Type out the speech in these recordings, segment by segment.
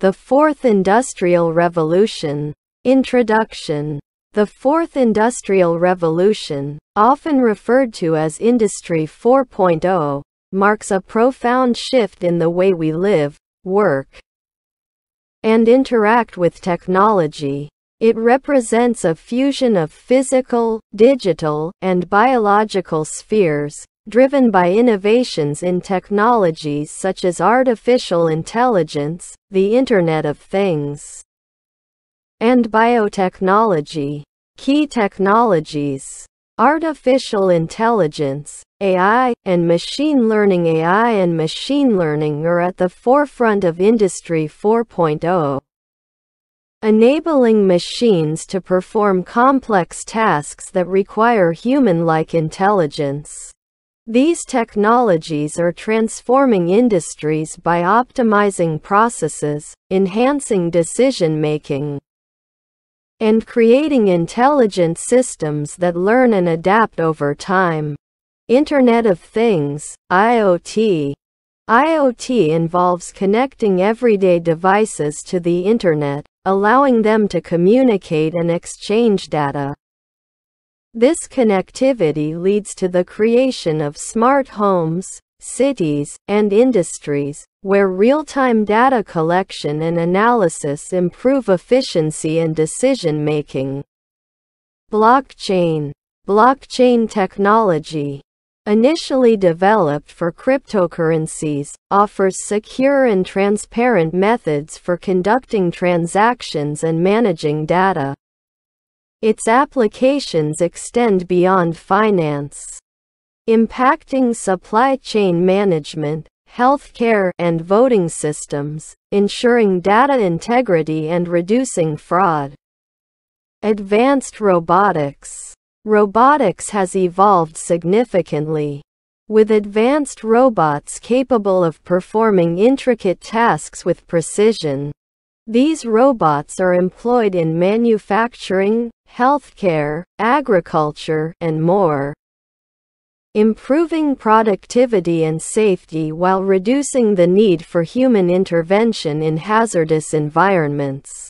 The Fourth Industrial Revolution. Introduction. The Fourth Industrial Revolution, often referred to as Industry 4.0, marks a profound shift in the way we live, work, and interact with technology. It represents a fusion of physical, digital, and biological spheres, driven by innovations in technologies such as artificial intelligence, the Internet of Things, and biotechnology. Key technologies: artificial intelligence, AI, and machine learning. AI and machine learning are at the forefront of Industry 4.0, enabling machines to perform complex tasks that require human-like intelligence. These technologies are transforming industries by optimizing processes, enhancing decision-making, and creating intelligent systems that learn and adapt over time. Internet of Things, IoT. IoT involves connecting everyday devices to the Internet, allowing them to communicate and exchange data. This connectivity leads to the creation of smart homes, cities, and industries, where real-time data collection and analysis improve efficiency and decision-making. Blockchain. Blockchain technology, initially developed for cryptocurrencies, offers secure and transparent methods for conducting transactions and managing data. Its applications extend beyond finance, impacting supply chain management, healthcare, and voting systems, ensuring data integrity and reducing fraud. Advanced robotics. Robotics has evolved significantly, with advanced robots capable of performing intricate tasks with precision. These robots are employed in manufacturing, healthcare, agriculture, and more, improving productivity and safety while reducing the need for human intervention in hazardous environments.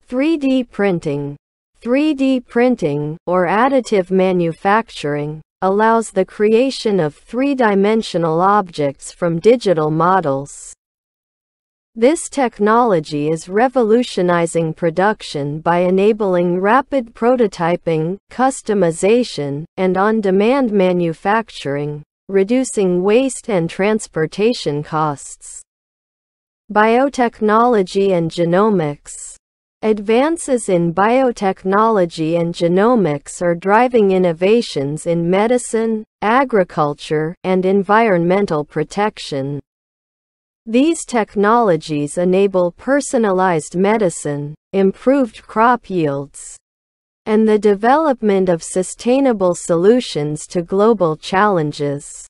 3D printing. 3D printing, or additive manufacturing, allows the creation of three-dimensional objects from digital models. This technology is revolutionizing production by enabling rapid prototyping, customization, and on-demand manufacturing, reducing waste and transportation costs. Biotechnology and genomics. Advances in biotechnology and genomics are driving innovations in medicine, agriculture, and environmental protection. These technologies enable personalized medicine, improved crop yields, and the development of sustainable solutions to global challenges.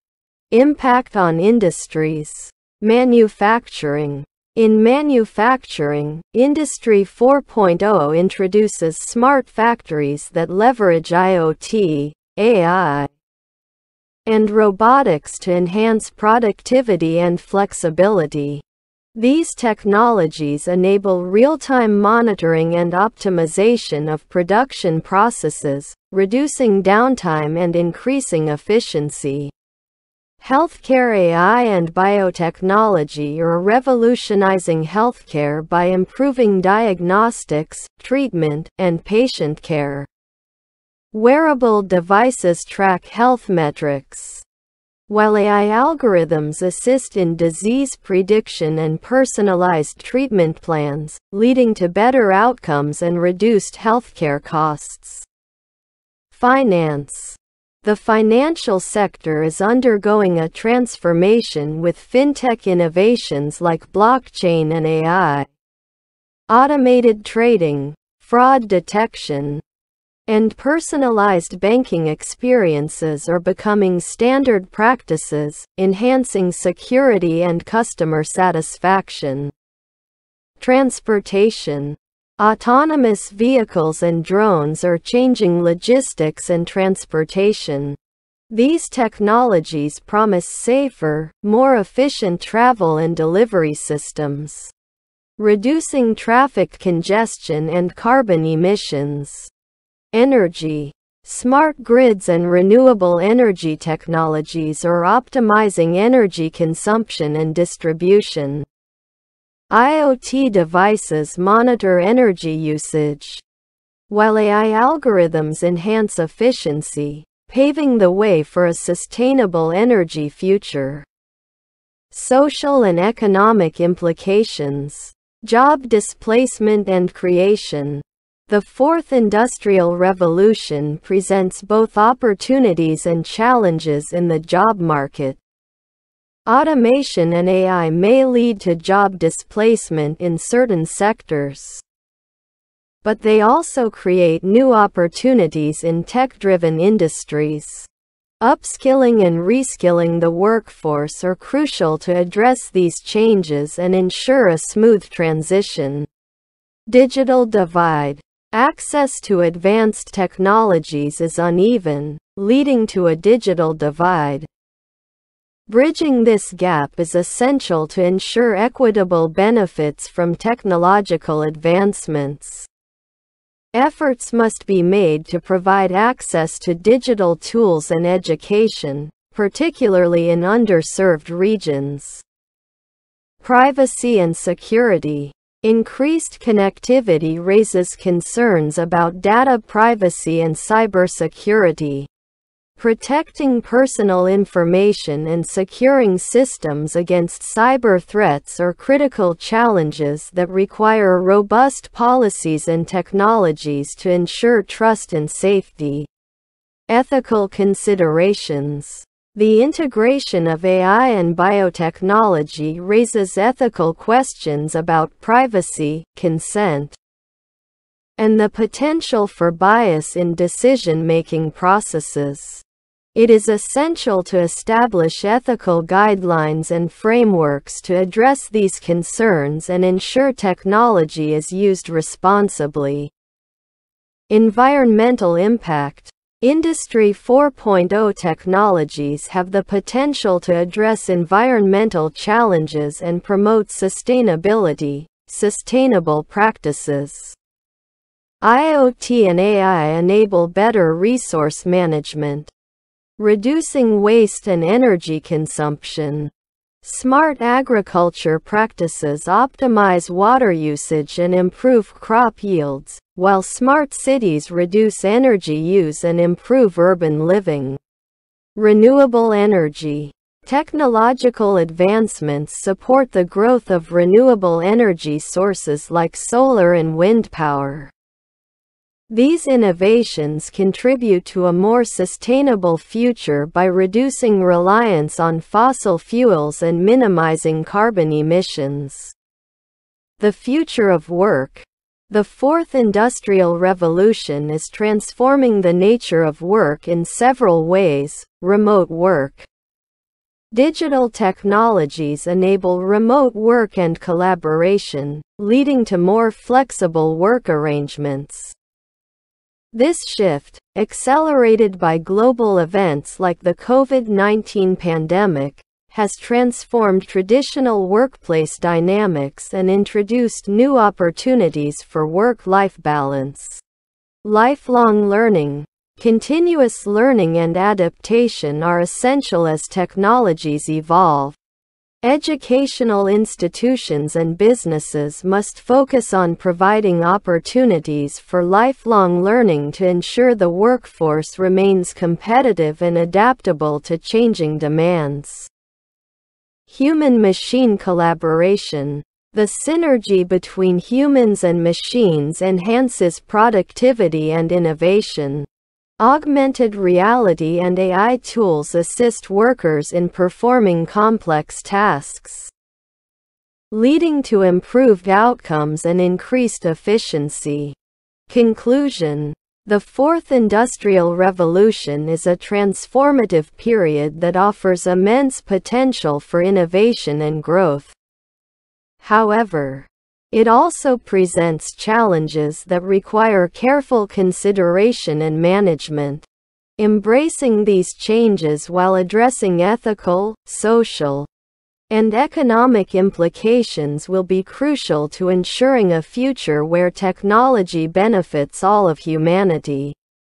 Impact on industries. Manufacturing. In manufacturing, Industry 4.0 introduces smart factories that leverage IoT, AI, and robotics to enhance productivity and flexibility. These technologies enable real-time monitoring and optimization of production processes, reducing downtime and increasing efficiency. Healthcare. AI and biotechnology are revolutionizing healthcare by improving diagnostics, treatment, and patient care. Wearable devices track health metrics, while AI algorithms assist in disease prediction and personalized treatment plans, leading to better outcomes and reduced healthcare costs. Finance. The financial sector is undergoing a transformation with fintech innovations like blockchain and AI. Automated trading, fraud detection, and personalized banking experiences are becoming standard practices, enhancing security and customer satisfaction. Transportation. Autonomous vehicles and drones are changing logistics and transportation. These technologies promise safer, more efficient travel and delivery systems. reducing traffic congestion and carbon emissions. Energy. Smart grids and renewable energy technologies are optimizing energy consumption and distribution. IoT devices monitor energy usage, while AI algorithms enhance efficiency, paving the way for a sustainable energy future. Social and economic implications. Job displacement and creation. The Fourth Industrial Revolution presents both opportunities and challenges in the job market. Automation and AI may lead to job displacement in certain sectors, but they also create new opportunities in tech-driven industries. Upskilling and reskilling the workforce are crucial to address these changes and ensure a smooth transition. Digital divide. Access to advanced technologies is uneven, leading to a digital divide. Bridging this gap is essential to ensure equitable benefits from technological advancements. Efforts must be made to provide access to digital tools and education, particularly in underserved regions. Privacy and security. Increased connectivity raises concerns about data privacy and cybersecurity. Protecting personal information and securing systems against cyber threats are critical challenges that require robust policies and technologies to ensure trust and safety. Ethical considerations. The integration of AI and biotechnology raises ethical questions about privacy, consent, and the potential for bias in decision-making processes. It is essential to establish ethical guidelines and frameworks to address these concerns and ensure technology is used responsibly. Environmental impact. Industry 4.0 technologies have the potential to address environmental challenges and promote sustainability, sustainable practices. IoT and AI enable better resource management, reducing waste and energy consumption. Smart agriculture practices optimize water usage and improve crop yields, while smart cities reduce energy use and improve urban living. Renewable energy. Technological advancements support the growth of renewable energy sources like solar and wind power. These innovations contribute to a more sustainable future by reducing reliance on fossil fuels and minimizing carbon emissions. The future of work. The Fourth Industrial Revolution is transforming the nature of work in several ways. Remote work. Digital technologies enable remote work and collaboration, leading to more flexible work arrangements. This shift, accelerated by global events like the COVID-19 pandemic, has transformed traditional workplace dynamics and introduced new opportunities for work-life balance. Lifelong learning. Continuous learning and adaptation are essential as technologies evolve. Educational institutions and businesses must focus on providing opportunities for lifelong learning to ensure the workforce remains competitive and adaptable to changing demands. Human-machine collaboration. The synergy between humans and machines enhances productivity and innovation. Augmented reality and AI tools assist workers in performing complex tasks, leading to improved outcomes and increased efficiency. Conclusion. The Fourth Industrial Revolution is a transformative period that offers immense potential for innovation and growth. However, it also presents challenges that require careful consideration and management. Embracing these changes while addressing ethical, social, and economic implications will be crucial to ensuring a future where technology benefits all of humanity.